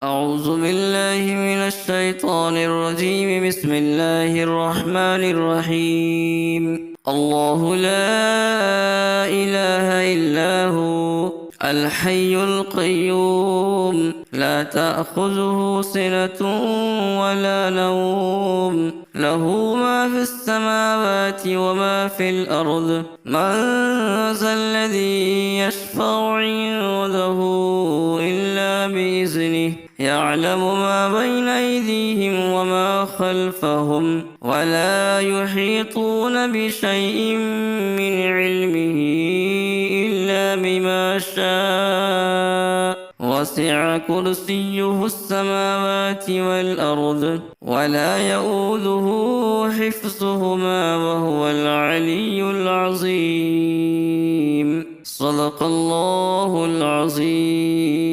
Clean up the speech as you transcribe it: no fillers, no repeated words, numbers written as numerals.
أعوذ بالله من الشيطان الرجيم. بسم الله الرحمن الرحيم. الله لا إله إلا هو الحي القيوم لا تأخذه سنة ولا نوم له ما في السماوات وما في الأرض من ذا الذي يشفع عنده إلا بإذنه يعلم ما بين أيديهم وما خلفهم ولا يحيطون بشيء من علمه إلا بما شاء وسع كرسيه السماوات والأرض ولا يؤوده حفظهما وهو العلي العظيم. صدق الله العظيم.